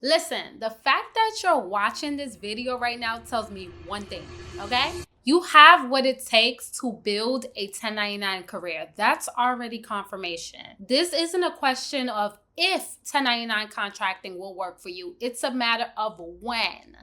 Listen, the fact that you're watching this video right now tells me one thing, okay? You have what it takes to build a 1099 career. That's already confirmation. This isn't a question of if 1099 contracting will work for you. It's a matter of when.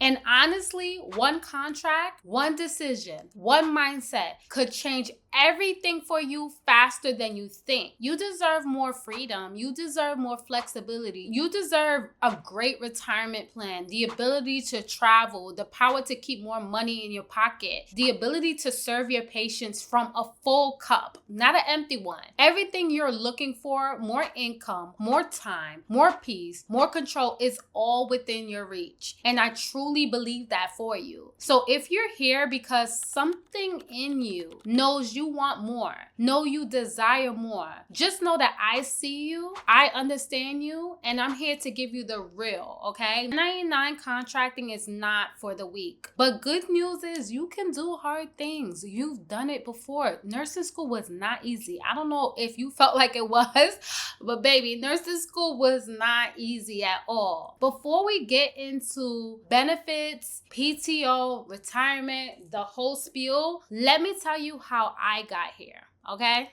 And honestly, one contract, one decision, one mindset could change everything for you faster than you think. You deserve more freedom. You deserve more flexibility. You deserve a great retirement plan, the ability to travel, the power to keep more money in your pocket, the ability to serve your patients from a full cup, not an empty one. Everything you're looking for, more income, more time, more peace, more control, is all within your reach. And I truly believe that for you. So if you're here because something in you knows you want more, know you desire more, just know that I see you, I understand you, and I'm here to give you the real, okay? 99 contracting is not for the weak. But good news is you can do hard things. You've done it before. Nursing school was not easy. I don't know if you felt like it was, but baby, nursing school was not easy at all. Before we get into benefits, PTO, retirement, the whole spiel, let me tell you how I got here, okay?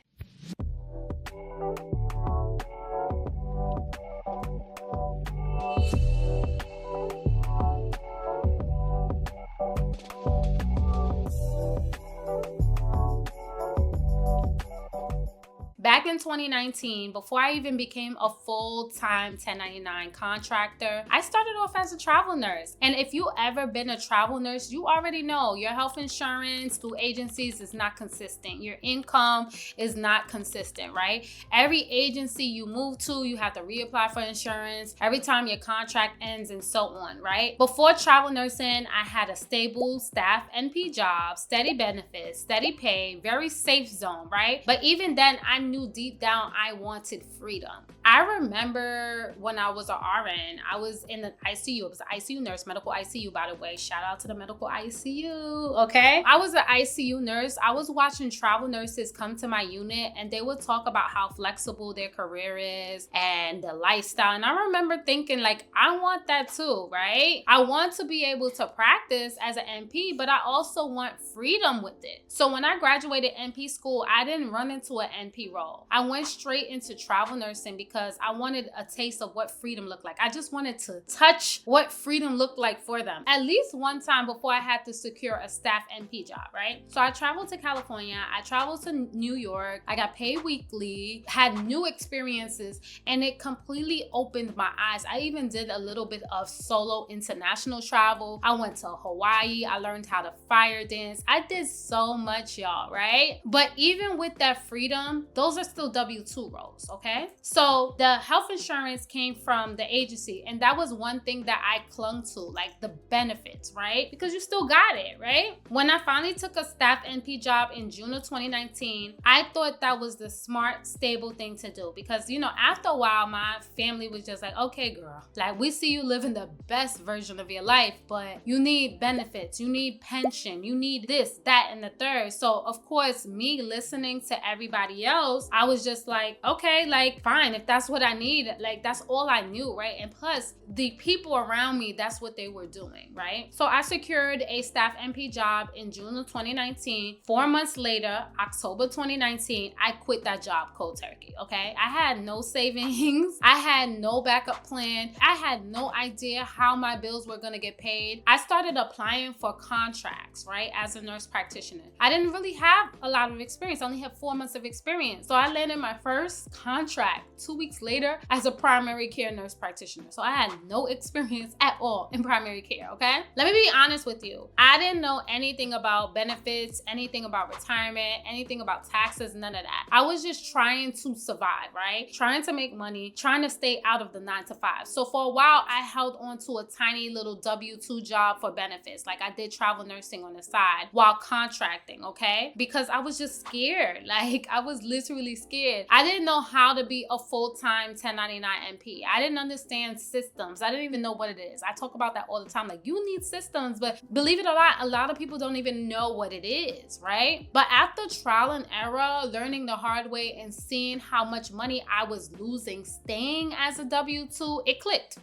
Back in 2019, before I even became a full-time 1099 contractor, I started off as a travel nurse. And if you ever been a travel nurse, you already know your health insurance through agencies is not consistent. Your income is not consistent, right? Every agency you move to, you have to reapply for insurance every time your contract ends and so on, right? Before travel nursing, I had a stable staff NP job, steady benefits, steady pay, very safe zone, right? But even then, I knew deep down I wanted freedom. I remember when I was an RN, I was in the ICU. It was an ICU nurse, medical ICU, by the way. Shout out to the medical ICU, okay? I was an ICU nurse. I was watching travel nurses come to my unit and they would talk about how flexible their career is and the lifestyle. And I remember thinking, like, I want that too, right? I want to be able to practice as an NP, but I also want freedom with it. So when I graduated NP school, I didn't run into an NP role. I went straight into travel nursing because I wanted a taste of what freedom looked like. I just wanted to touch what freedom looked like for them. At least one time before I had to secure a staff NP job, right? So I traveled to California, I traveled to New York, I got paid weekly, had new experiences, and it completely opened my eyes. I even did a little bit of solo international travel. I went to Hawaii, I learned how to fire dance. I did so much, y'all, right? But even with that freedom, those are still W-2 roles, okay? So the health insurance came from the agency, and that was one thing that I clung to, like the benefits, right? Because you still got it, right? When I finally took a staff NP job in June of 2019, I thought that was the smart, stable thing to do because, you know, after a while, my family was just like, okay, girl, like we see you living the best version of your life, but you need benefits, you need pension, you need this, that, and the third. So of course, me listening to everybody else, I was just like, okay, like fine, if that's what I need, like that's all I knew, right? And plus the people around me, that's what they were doing, right? So I secured a staff NP job in June of 2019. 4 months later, October 2019, I quit that job cold turkey, okay? I had no savings. I had no backup plan. I had no idea how my bills were gonna get paid. I started applying for contracts, right? As a nurse practitioner. I didn't really have a lot of experience. I only have 4 months of experience. So I landed my first contract 2 weeks later as a primary care nurse practitioner. So I had no experience at all in primary care, okay? Let me be honest with you. I didn't know anything about benefits, anything about retirement, anything about taxes, none of that. I was just trying to survive, right? Trying to make money, trying to stay out of the 9 to 5. So for a while, I held on to a tiny little W-2 job for benefits. Like I did travel nursing on the side while contracting, okay? Because I was just scared. Like I was literally scared. I didn't know how to be a full-time 1099 NP. I didn't understand systems. I didn't even know what it is. I talk about that all the time. Like you need systems, but believe it or not, a lot of people don't even know what it is, right? But after trial and error, learning the hard way and seeing how much money I was losing staying as a W-2, it clicked.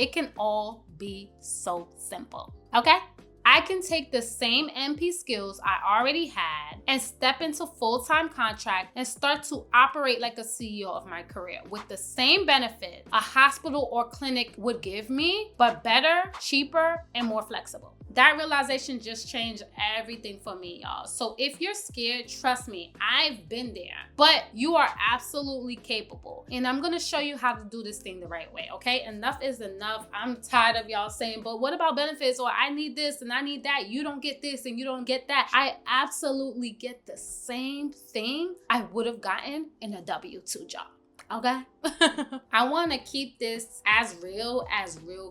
It can all be so simple, okay? I can take the same NP skills I already had and step into full-time contract and start to operate like a CEO of my career with the same benefits a hospital or clinic would give me, but better, cheaper, and more flexible. That realization just changed everything for me, y'all. So if you're scared, trust me, I've been there, but you are absolutely capable. And I'm gonna show you how to do this thing the right way, okay? Enough is enough. I'm tired of y'all saying, but what about benefits? Or I need this and I need that. You don't get this and you don't get that. I absolutely get the same thing I would have gotten in a W-2 job. Okay? I want to keep this as real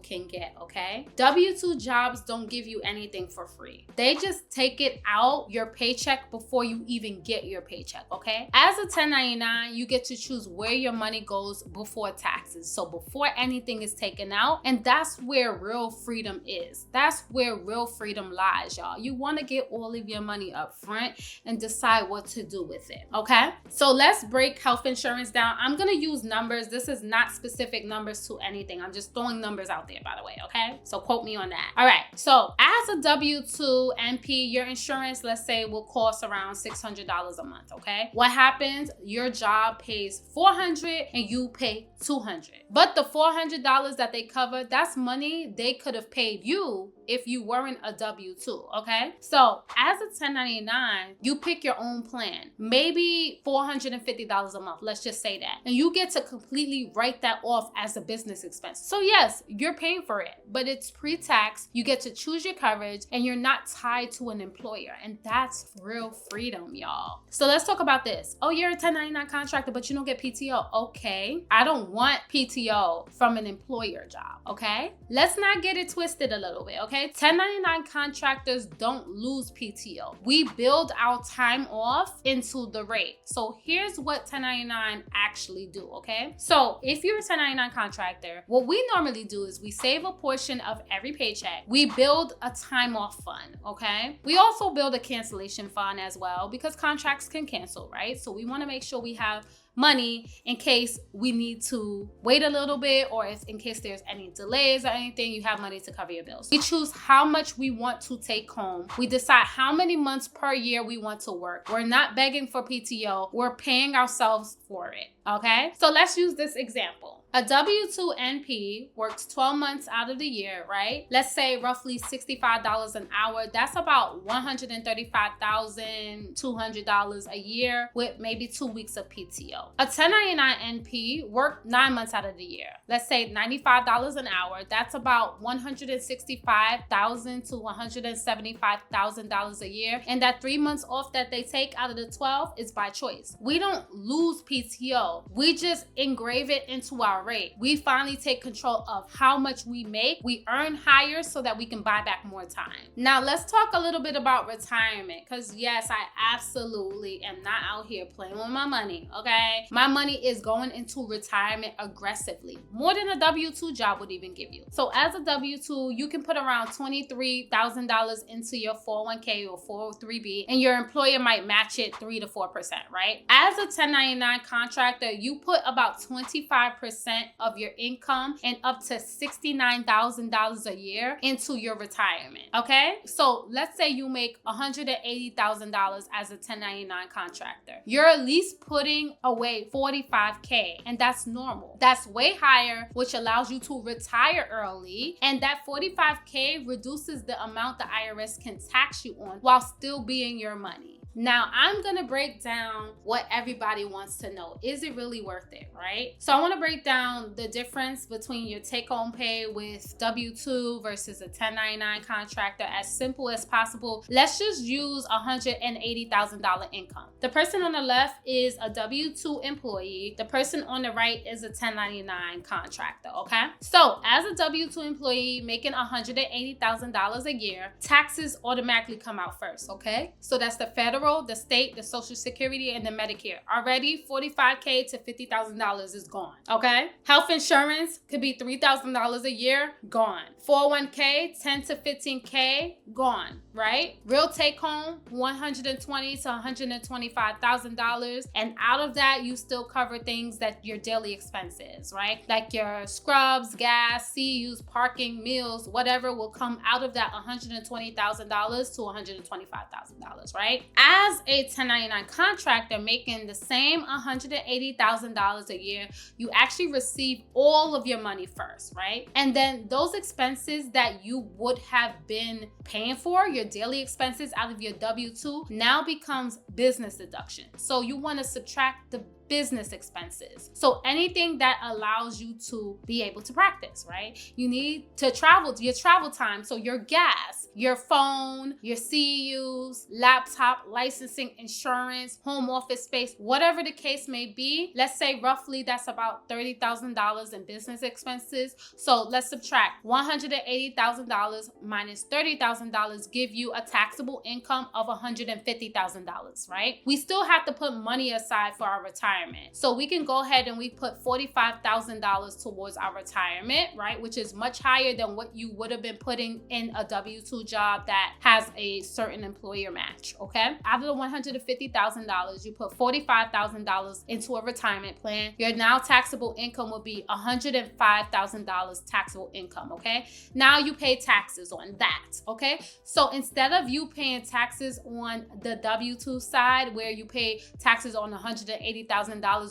can get, okay? W-2 jobs don't give you anything for free. They just take it out your paycheck before you even get your paycheck, okay? As a 1099, you get to choose where your money goes before taxes. So before anything is taken out, and that's where real freedom is. That's where real freedom lies, y'all. You want to get all of your money up front and decide what to do with it, okay? So let's break health insurance down. I'm going to use numbers. This is not specific numbers to anything. I'm just throwing numbers out there, by the way, okay? So quote me on that. All right, so as a W-2 NP, your insurance, let's say, will cost around $600 a month, okay? What happens? Your job pays $400 and you pay $200. But the $400 that they cover, that's money they could have paid you if you weren't a W-2, okay? So as a 1099, you pick your own plan. Maybe $450 a month, let's just say that. And you get to completely write that off as a business expense. So yes, you're paying for it, but it's pre-tax. You get to choose your coverage and you're not tied to an employer. And that's real freedom, y'all. So let's talk about this. Oh, you're a 1099 contractor, but you don't get PTO. Okay, I don't want PTO from an employer job, okay? Let's not get it twisted a little bit, okay? 1099 contractors don't lose PTO. We build our time off into the rate. So here's what 1099 actually do, okay? So if you're a 1099 contractor, what we normally do is we save a portion of every paycheck. We build a time off fund, okay? We also build a cancellation fund as well because contracts can cancel, right? So we want to make sure we have money in case we need to wait a little bit, or if in case there's any delays or anything, you have money to cover your bills. We choose how much we want to take home. We decide how many months per year we want to work. We're not begging for PTO. We're paying ourselves for it, okay? So let's use this example. A W-2 NP works 12 months out of the year, right? Let's say roughly $65 an hour. That's about $135,200 a year with maybe 2 weeks of PTO. A 1099 NP worked 9 months out of the year. Let's say $95 an hour. That's about $165,000 to $175,000 a year. And that 3 months off that they take out of the 12 is by choice. We don't lose PTO. We just engrave it into our rate. We finally take control of how much we make. We earn higher so that we can buy back more time. Now let's talk a little bit about retirement, because yes, I absolutely am not out here playing with my money, okay? My money is going into retirement aggressively, more than a W-2 job would even give you. So as a W-2, you can put around $23,000 into your 401k or 403b, and your employer might match it 3 to 4%, right? As a 1099 contractor, you put about 25% of your income and up to $69,000 a year into your retirement, okay? So let's say you make $180,000 as a 1099 contractor. You're at least putting away $45K, and that's normal. That's way higher, which allows you to retire early, and that $45K reduces the amount the IRS can tax you on while still being your money. Now, I'm gonna break down what everybody wants to know. Is it really worth it, right? So I wanna break down the difference between your take-home pay with W-2 versus a 1099 contractor as simple as possible. Let's just use $180,000 income. The person on the left is a W-2 employee. The person on the right is a 1099 contractor, okay? So as a W-2 employee making $180,000 a year, taxes automatically come out first, okay? So that's the federal federal, the state, the Social Security, and the Medicare. Already $45K to $50,000 is gone, okay? Health insurance could be $3,000 a year, gone. 401K, 10 to 15K, gone, right? Real take home, $120 to $125,000. And out of that, you still cover things that your daily expenses, right? Like your scrubs, gas, CUs, parking, meals, whatever will come out of that $120,000 to $125,000, right? As a 1099 contractor making the same $180,000 a year, you actually receive all of your money first, right? And then those expenses that you would have been paying for, your daily expenses out of your W-2, now becomes business deduction. So you want to subtract the business expenses. So anything that allows you to be able to practice, right? You need to travel, your travel time. So your gas, your phone, your CEUs, laptop, licensing, insurance, home office space, whatever the case may be. Let's say roughly that's about $30,000 in business expenses. So let's subtract $180,000 minus $30,000 give you a taxable income of $150,000, right? We still have to put money aside for our retirement. So we can go ahead and we put $45,000 towards our retirement, right? Which is much higher than what you would have been putting in a W-2 job that has a certain employer match, okay? Out of the $150,000, you put $45,000 into a retirement plan. Your now taxable income will be $105,000 taxable income, okay? Now you pay taxes on that, okay? So instead of you paying taxes on the W-2 side where you pay taxes on $180,000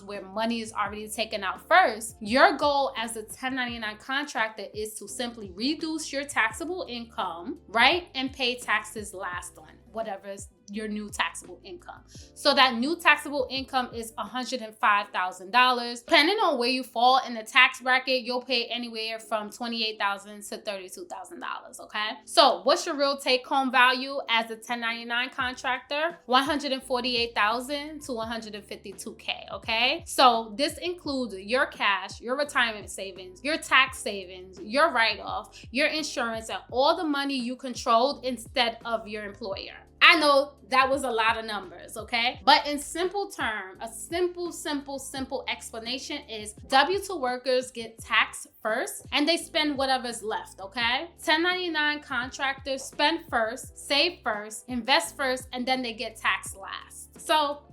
where money is already taken out first, your goal as a 1099 contractor is to simply reduce your taxable income, right? And pay taxes last on whatever is your new taxable income. So that new taxable income is $105,000. Depending on where you fall in the tax bracket, you'll pay anywhere from $28,000 to $32,000, okay? So what's your real take-home value as a 1099 contractor? $148,000 to $152K, okay? So this includes your cash, your retirement savings, your tax savings, your write-off, your insurance, and all the money you controlled instead of your employer. I know that was a lot of numbers, okay? But in simple terms, a simple explanation is W-2 workers get taxed first and they spend whatever's left, okay? 1099 contractors spend first, save first, invest first, and then they get taxed last. So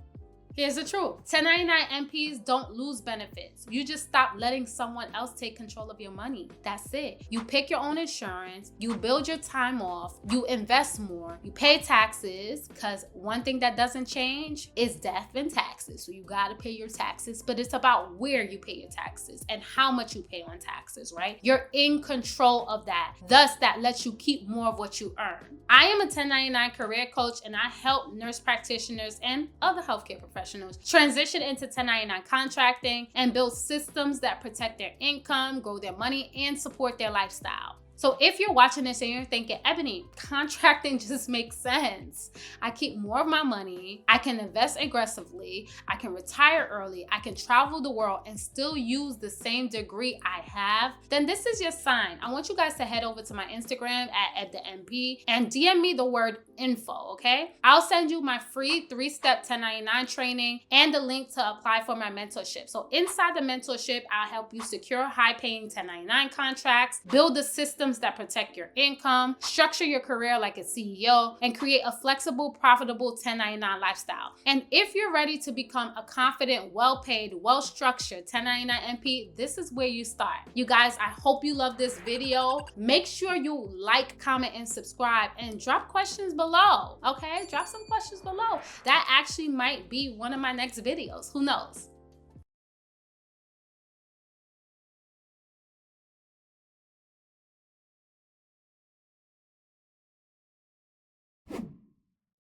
here's the truth. 1099 NPs don't lose benefits. You just stop letting someone else take control of your money. That's it. You pick your own insurance, you build your time off, you invest more, you pay taxes, because one thing that doesn't change is death and taxes. So you gotta pay your taxes, but it's about where you pay your taxes and how much you pay on taxes, right? You're in control of that. Thus, that lets you keep more of what you earn. I am a 1099 career coach and I help nurse practitioners and other healthcare professionals transition into 1099 contracting and build systems that protect their income, grow their money, and support their lifestyle. So if you're watching this and you're thinking, Ebony, contracting just makes sense. I keep more of my money. I can invest aggressively. I can retire early. I can travel the world and still use the same degree I have. Then this is your sign. I want you guys to head over to my Instagram at @EbTheMP and DM me the word info, okay? I'll send you my free 3-step 1099 training and the link to apply for my mentorship. So inside the mentorship, I'll help you secure high-paying 1099 contracts, build the system that protect your income, structure your career like a CEO, and create a flexible, profitable 1099 lifestyle. And if you're ready to become a confident, well-paid, well-structured 1099 NP, this is where you start. You guys, I hope you love this video. Make sure you like, comment, and subscribe, and drop questions below, okay? Drop some questions below. That actually might be one of my next videos. Who knows?